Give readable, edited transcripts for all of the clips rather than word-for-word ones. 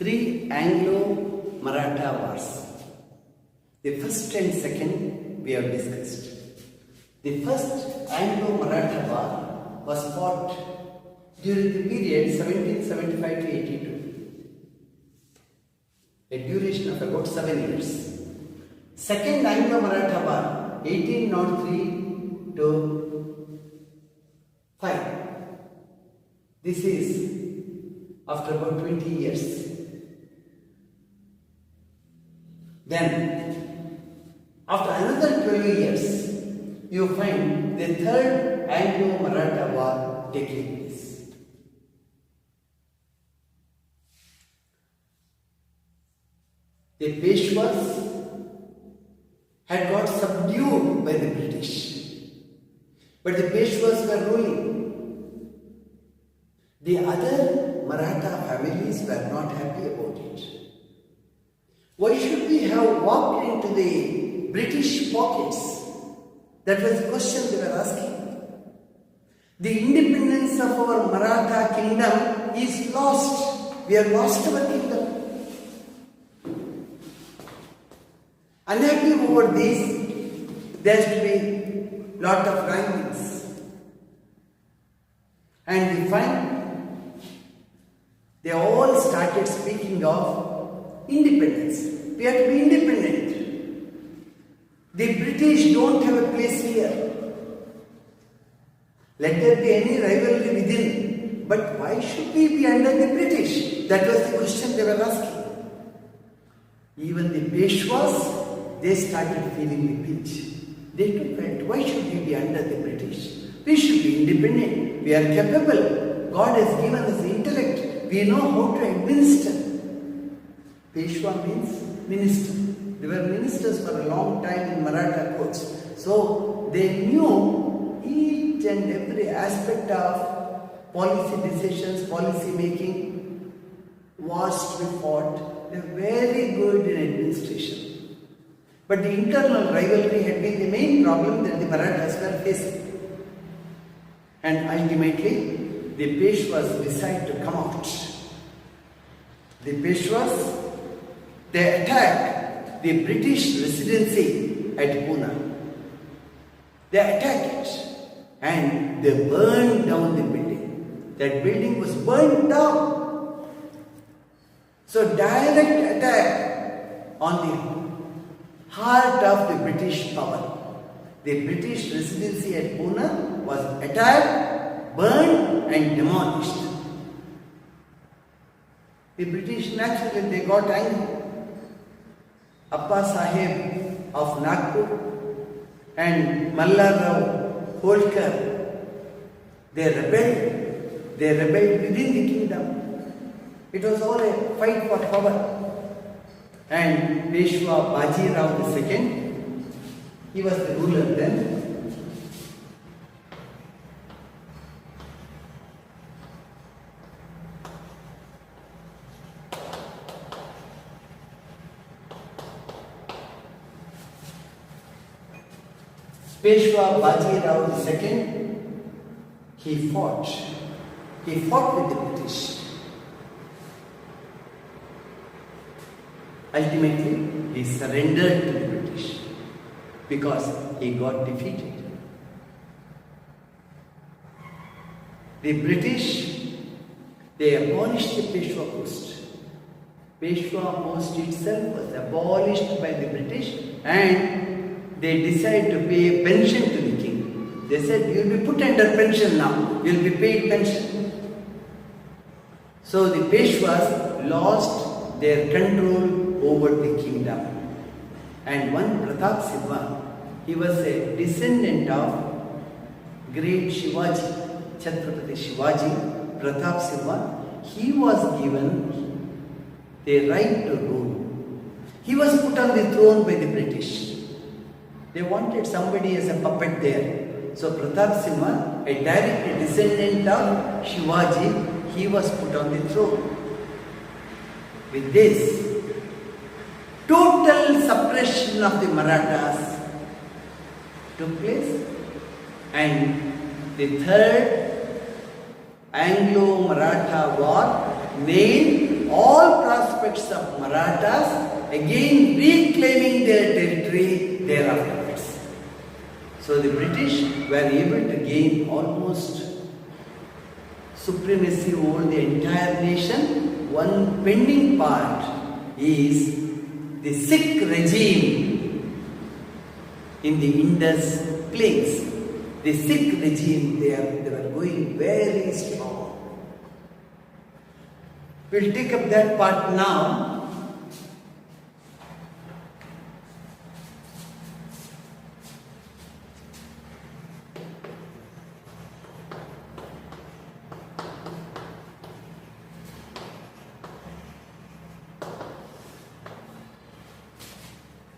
Three Anglo-Maratha wars. The first and second we have discussed. The first Anglo-Maratha war was fought during the period 1775 to 82, a duration of about 7 years. Second Anglo-Maratha war 1803 to 5. This is after about 20 years. Then, after another 12 years, you find the third Anglo-Maratha war taking place. The Peshwas had got subdued by the British, but the Peshwas were ruling. The other Maratha families were not happy about it. Why should we have walked into the British pockets? That was the question they were asking. The independence of our Maratha kingdom is lost. We have lost our kingdom. Unhappy over this, there has to be lot of wranglings. And we find they all started speaking of independence. We have to be independent. The British don't have a place here. Let there be any rivalry within. But why should we be under the British? That was the question they were asking. Even the Peshwas, they started feeling the pinch. They too felt, why should we be under the British? We should be independent. We are capable. God has given us the intellect. We know how to administer. Peshwa means minister. They were ministers for a long time in Maratha courts. So they knew each and every aspect of policy decisions, policy making, wars to be fought. They were very good in administration. But the internal rivalry had been the main problem that the Marathas were facing. And ultimately, the Peshwas decided to come out. The Peshwas, they attacked the British residency at Pune. They attacked it and they burned down the building. That building was burned down. So direct attack on the heart of the British power. The British residency at Pune was attacked, burned and demolished. The British naturally they got angry. Appa Sahib of Nagpur and Mallarrao Holkar, they rebelled. They rebelled within the kingdom. It was all a fight for power. And Peshwa Baji Rao II, he was the ruler then. Peshwa Baji Rao II, he fought with the British. Ultimately, he surrendered to the British because he got defeated. The British, they abolished the Peshwa post. Peshwa post itself was abolished by the British and they decided to pay a pension to the king. They said, you will be put under pension now. You will be paid pension. So the Peshwas lost their control over the kingdom. And one Pratap Singha, he was a descendant of great Shivaji, Chhatrapati Shivaji, Pratap Singha. He was given the right to rule. He was put on the throne by the British. They wanted somebody as a puppet there. So Pratap Singha, a direct descendant of Shivaji, he was put on the throne. With this, total suppression of the Marathas took place and the third Anglo-Maratha war named all prospects of Marathas again reclaiming their territory thereafterwards. So the British were able to gain almost supremacy over the entire nation. One pending part is the Sikh regime in the Indus plains. The Sikh regime, they were going very strong. We'll take up that part now.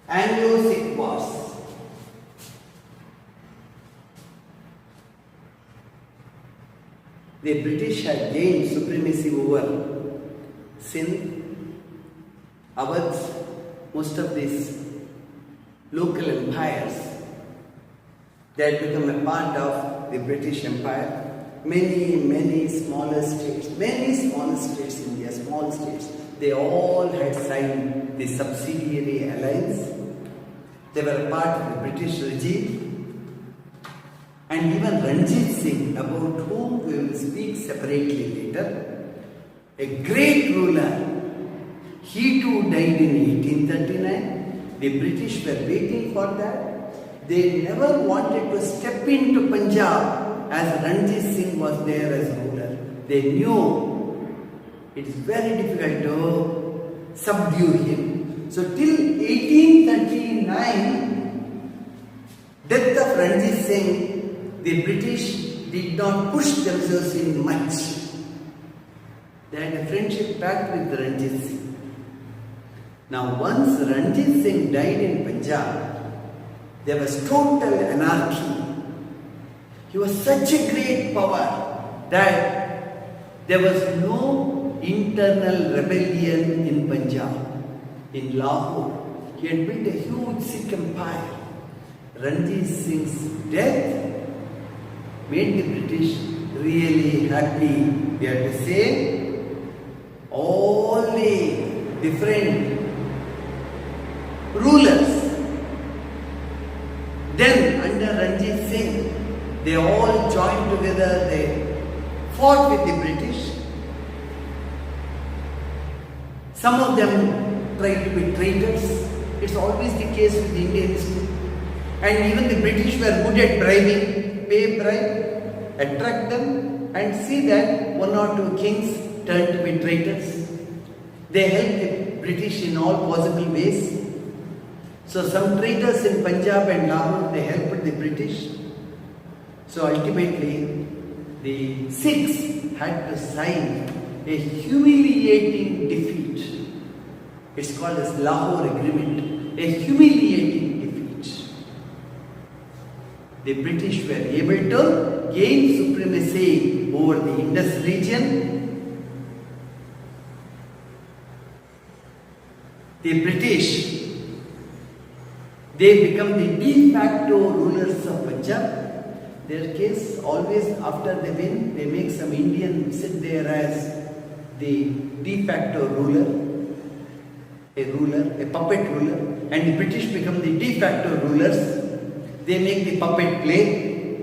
Anglo-Sikh Wars. The British had gained supremacy over Sindh, Awadh, most of these local empires. They had become a part of the British Empire. Many smaller states, India, small states, they all had signed the subsidiary alliance. They were a part of the British regime. And even Ranjit Singh, about whom we will speak separately later, a great ruler, he too died in 1839. The British were waiting for that. They never wanted to step into Punjab as Ranjit Singh was there as ruler. They knew it's very difficult to subdue him. So till 1839, death of Ranjit Singh, the British did not push themselves in much. They had a friendship pact with Ranjit Singh. Now once Ranjit Singh died in Punjab, there was total anarchy. He was such a great power that there was no internal rebellion in Punjab. In Lahore, he had built a huge Sikh empire. Ranjit Singh's death made the British really happy. We have to say, all the different rulers, then under Ranjit Singh, they all joined together, they fought with the British. Some of them tried to be traitors. It's always the case with the Indian history. And even the British were good at bribing, pay bribe, attract them, and see that one or two kings turned to be traitors. They helped the British in all possible ways. So some traitors in Punjab and Lahore, they helped the British. So ultimately, the Sikhs had to sign a humiliating defeat. It's called as Lahore Agreement, a humiliating defeat. The British were able to gain supremacy over the Indus region. The British, they become the de facto rulers of Punjab. Their case, always after they win, they make some Indian sit there as the de facto ruler, a puppet ruler, and the British become the de facto rulers. They make the puppet play.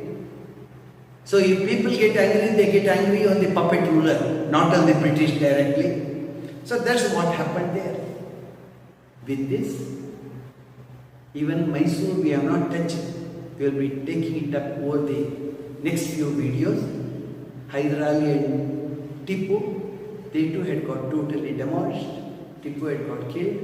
So if people get angry, they get angry on the puppet ruler, not on the British directly. So that's what happened there. With this, even Mysore we have not touched. We will be taking it up over the next few videos. Hyder Ali and Tipu, they too had got totally demolished. Tipu had got killed.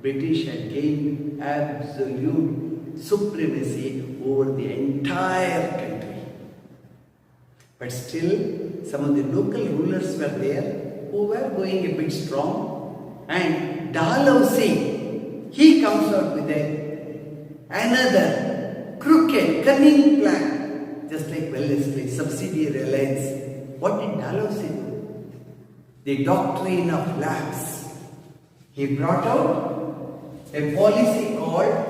British had gained absolute supremacy over the entire country. But still, some of the local rulers were there who were going a bit strong. And Dalhousie, he comes out with another crooked, cunning plan, just like Wellesley, subsidiary alliance. What did Dalhousie do? The doctrine of lapse. He brought out a policy called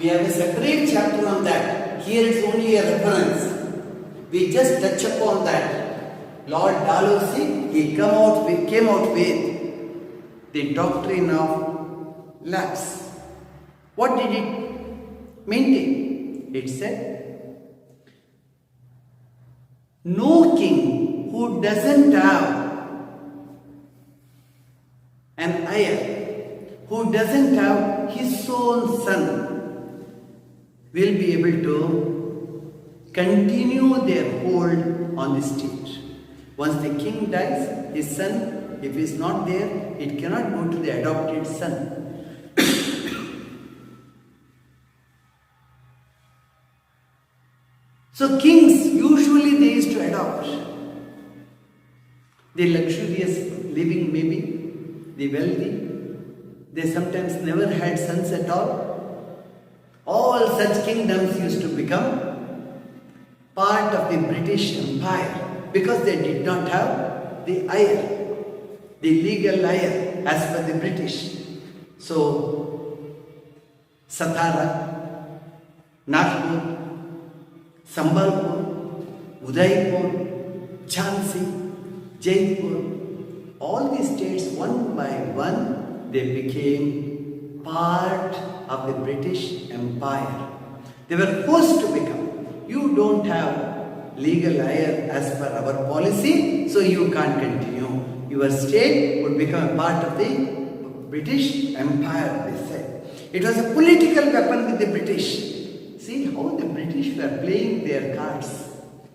We have a separate chapter on that. Here it's only a reference. We just touch upon that. Lord Dalhousie, he came out with the doctrine of lapse. What did it maintain? It said, no king who doesn't have an heir, who doesn't have his own son, will be able to continue their hold on the state. Once the king dies, his son, if he is not there, it cannot go to the adopted son. So kings, usually they used to adopt. The luxurious living maybe, the wealthy, they sometimes never had sons at all. All such kingdoms used to become part of the British Empire because they did not have the heir, the legal heir as per the British. So, Satara, Nagpur, Sambalpur, Udaipur, Jhansi, Jaipur, all these states one by one they became part of the British Empire. They were forced to become. You don't have legal heir as per our policy, so you can't continue. Your state would become a part of the British Empire, they said. It was a political weapon with the British. See how the British were playing their cards.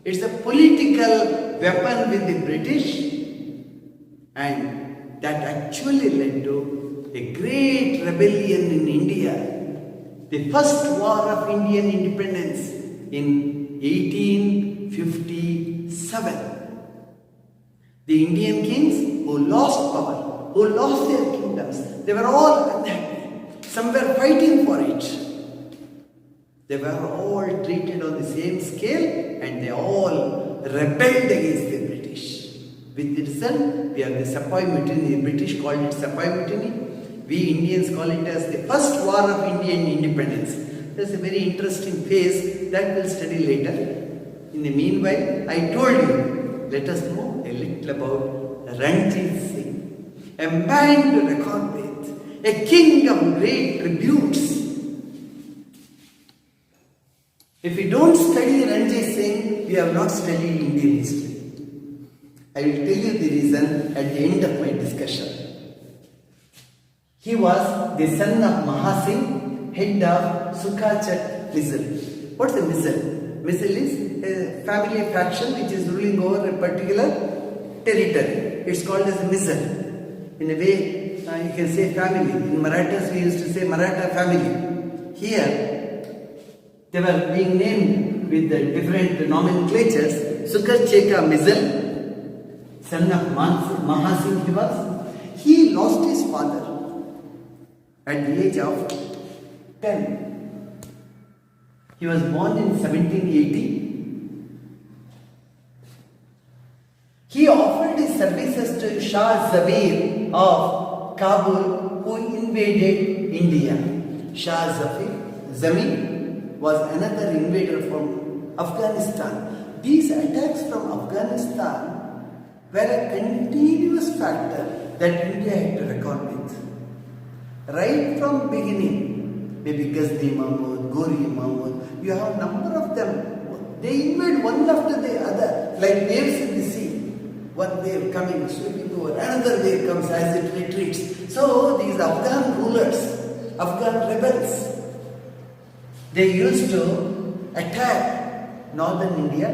It's a political weapon with the British, and that actually led to a great rebellion in India. The first war of Indian independence in 1857. The Indian kings who lost power, who lost their kingdoms, they were all unhappy. Some were fighting for it. They were all treated on the same scale and they all rebelled against the British. With the result, we have the Sepoy Mutiny. The British called it Sepoy Mutiny. We Indians call it as the first war of Indian independence. There's a very interesting phase that we'll study later. In the meanwhile, I told you, let us know a little about Ranjit Singh, a man to record with, a king of great tributes. If we don't study Ranjit Singh, we have not studied Indian history. I will tell you the reason at the end of my discussion. He was the son of Mahasingh, head of Sukachat Misl. What's a Misl? Misl is a family faction which is ruling over a particular territory. It's called as a Misl. In a way, you can say family. In Marathas, we used to say Maratha family. Here, they were being named with the different nomenclatures. Sukacheka Misl, son of Mahasingh he was. He lost his father at the age of 10. He was born in 1780. He offered his services to Shah Zafir of Kabul, who invaded India. Shah Zafir was another invader from Afghanistan. These attacks from Afghanistan were a continuous factor that India had to reckon with. Right from beginning, maybe Ghazni Mahmud, Gori Mahmud, you have a number of them. They invade one after the other, like waves in the sea. One wave coming, sweeping over, another wave comes as it retreats. So these Afghan rulers, Afghan rebels, they used to attack northern India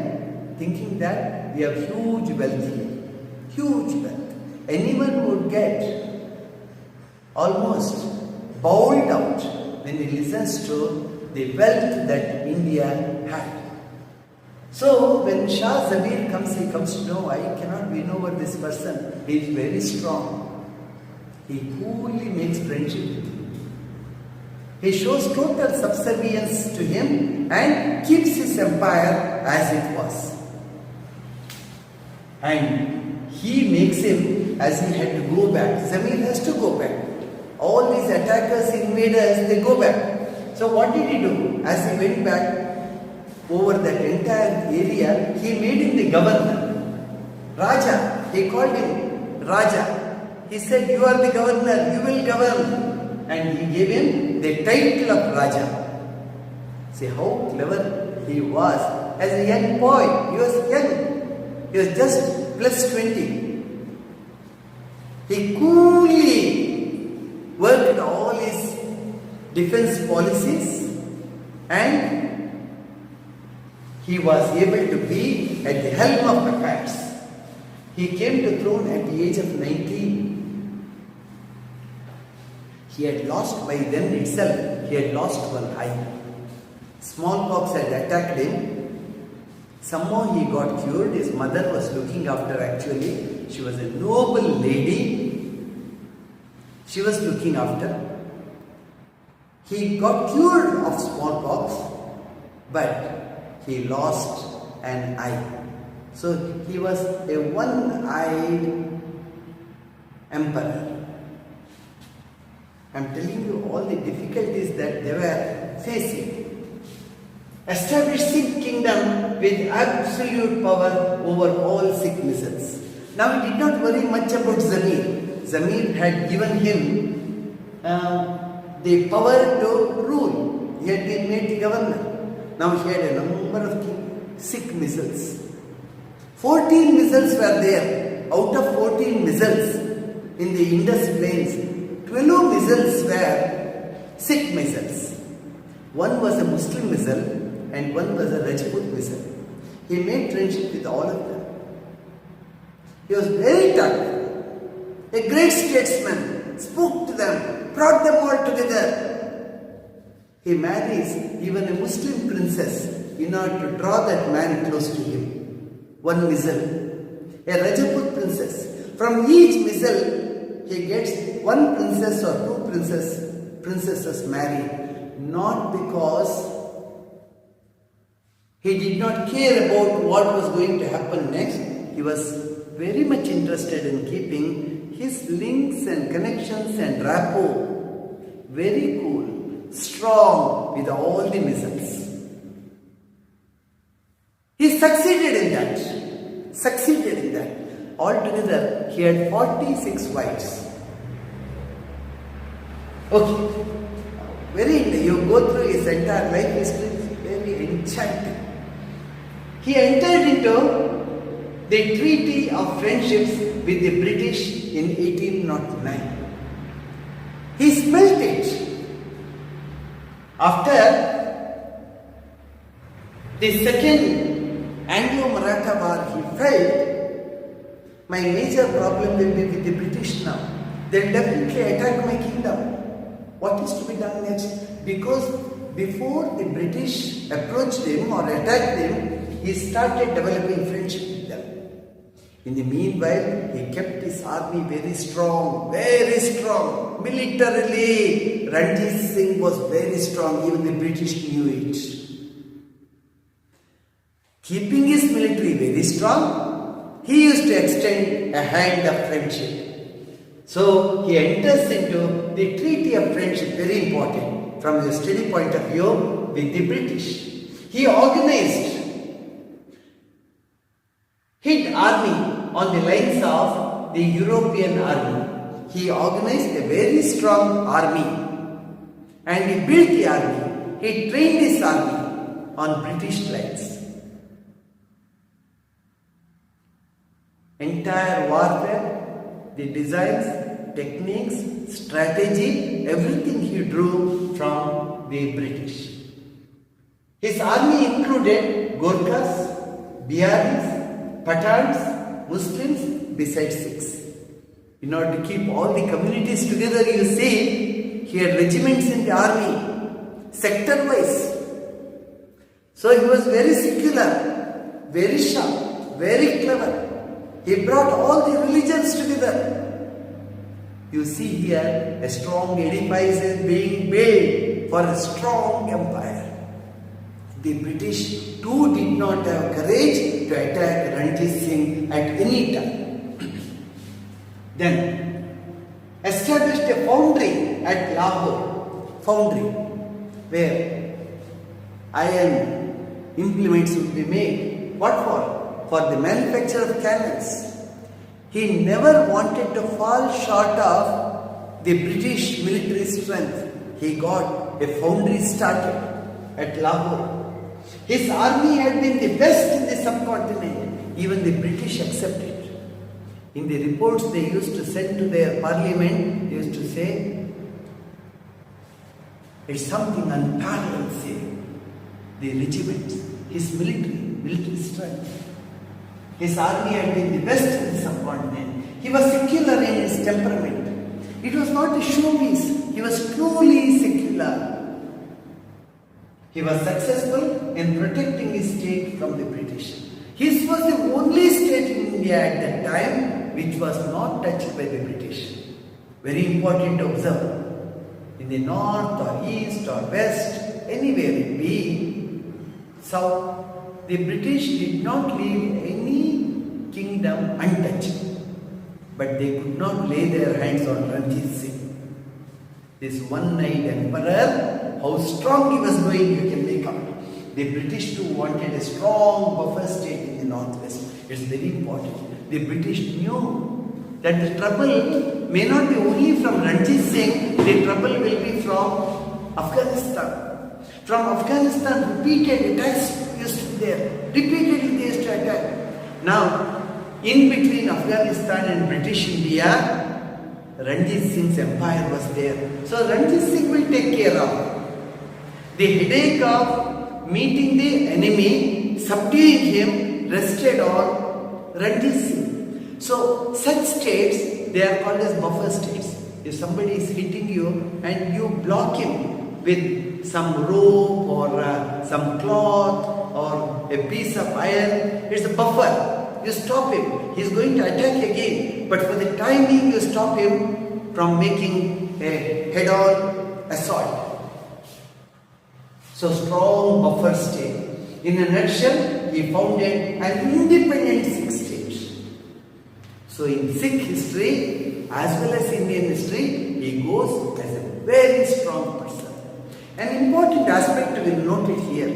thinking that we have huge wealth here. Huge wealth. Anyone would get almost bowled out when he listens to the wealth that India had. So when Shah Zafir comes, he comes to know, I cannot win over this person. He is very strong. He coolly makes friendship with him. He shows total subservience to him and keeps his empire as it was. And he makes him, as he had to go back, Zamir has to go back. All these attackers, invaders, they go back. So what did he do? As he went back over that entire area, he made him the governor. Raja. He called him Raja. He said, you are the governor, you will govern. And he gave him the title of Raja. See how clever he was. As a young boy, he was young. He was just plus 20. He coolly worked all his defense policies and he was able to be at the helm of affairs. He came to throne at the age of 19. He had lost by then itself, he had lost one eye. Smallpox had attacked him. Somehow he got cured. His mother was looking after actually. She was a noble lady. She was looking after. He got cured of smallpox, but he lost an eye. So he was a one-eyed emperor. I am telling you all the difficulties that they were facing. Establishing kingdom with absolute power over all sick missiles. Now he did not worry much about Zamir. Zamir had given him the power to rule. He had been made the governor. Now he had a number of sick missiles. 14 missiles were there. Out of 14 missiles in the Indus Plains, 12 missiles were sick missiles. One was a Muslim missile and one was a Rajput missile. He made friendship with all of them. He was very tough. A great statesman, spoke to them, brought them all together. He marries even a Muslim princess in order to draw that man close to him. One missile. A Rajput princess. From each missile, he gets one princess or two princesses married. Not because he did not care about what was going to happen next. He was very much interested in keeping his links and connections and rapport very cool, strong with all the missiles. He succeeded in that. Altogether, he had 46 wives. Okay. You go through his entire life history, it's very enchanting. He entered into the Treaty of Friendships with the British in 1809. He smelt it. After the second Anglo-Maratha War, he felt, my major problem will be with the British now. They will definitely attack my kingdom. What is to be done next? Because before the British approached him or attacked him, he started developing friendship with them. In the meanwhile, he kept his army very strong, militarily. Ranjit Singh was very strong, even the British knew it. Keeping his military very strong, he used to extend a hand of friendship. So he enters into the Treaty of Friendship, very important from the study point of view with the British. He organized his army on the lines of the European army. He organized a very strong army and he built the army. He trained his army on British lines. Entire warfare, the designs, techniques, strategy, everything he drew from the British. His army included Gorkhas, Biharis, Pathans, Muslims, besides Sikhs. In order to keep all the communities together, you see, he had regiments in the army, sector-wise. So he was very secular, very sharp, very clever. He brought all the religions together. You see here, a strong edifice is being built for a strong empire. The British too did not have courage to attack Ranjit Singh at any time. Then established a foundry at Lahore. Foundry. where iron implements would be made. What for? For the manufacture of cannons. He never wanted to fall short of the British military strength. He got a foundry started at Lahore. His army had been the best in the subcontinent. Even the British accepted. In the reports they used to send to their parliament, they used to say, it's something unparalleled, say, the regiment, his military strength. His army had been the best in the subcontinent. He was secular in his temperament. It was not a showpiece. He was truly secular. He was successful in protecting his state from the British. His was the only state in India at that time which was not touched by the British. Very important to observe. In the north or east or west, anywhere it be, south, the British did not leave any kingdom untouched. But they could not lay their hands on Ranjit Singh. This one-eyed emperor, how strong he was going, you can make out. The British too wanted a strong buffer state in the northwest. It's very important. The British knew that the trouble may not be only from Ranjit Singh, the trouble will be from Afghanistan. From Afghanistan, repeated attacks used to be there. Repeatedly they used to attack. Now, in between Afghanistan and British India, Ranjit Singh's empire was there. So Ranjit Singh will take care of the headache of meeting the enemy, subduing him, rested on Ranjit Singh. So such states, they are called as buffer states. If somebody is hitting you and you block him with some rope or some cloth or a piece of iron, it's a buffer. You stop him. He is going to attack again. But for the time being, you stop him from making a head-on assault. So strong buffer state. In a nutshell, he founded an independent Sikh state. So in Sikh history as well as Indian history, he goes as a very strong person. An important aspect we will note it here.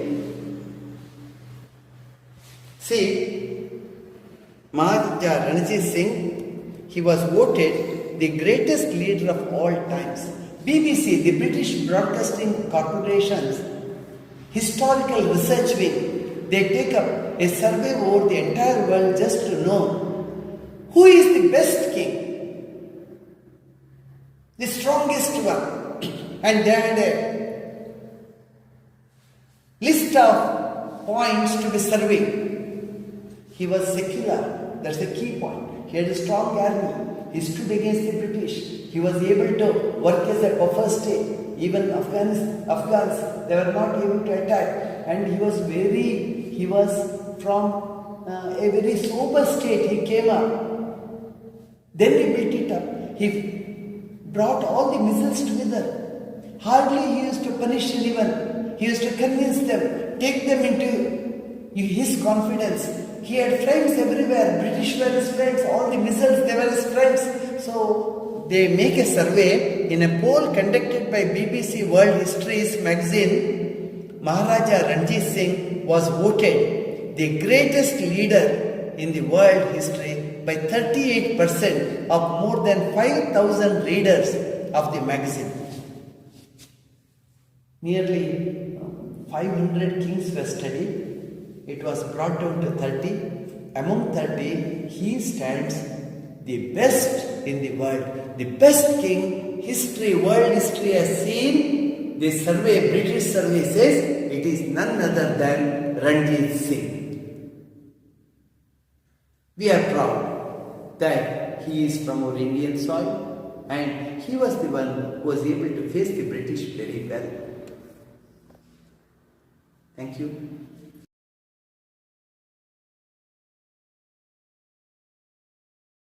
See, Maharaja Ranjit Singh, he was voted the greatest leader of all times. BBC, the British Broadcasting Corporation's historical research wing, they take up a survey over the entire world just to know who is the best king, the strongest one. And they had a list of points to be surveyed. He was secular. That's the key point. He had a strong army. He stood against the British. He was able to work as a buffer state. Even Afghans, they were not able to attack. And he was from a very sober state. He came up. Then he built it up. He brought all the missiles together. Hardly he used to punish anyone. He used to convince them, take them into his confidence. He had friends everywhere. British were his friends. All the missiles, they were his friends. So they make a survey in a poll conducted by BBC World Histories magazine. Maharaja Ranjit Singh was voted the greatest leader in the world history by 38% of more than 5,000 readers of the magazine. Nearly 500 kings were studied. It was brought down to 30. Among 30, he stands the best in the world. The best king world history has seen. This survey, British survey says, it is none other than Ranjit Singh. We are proud that he is from our Indian soil and he was the one who was able to face the British very well. Thank you.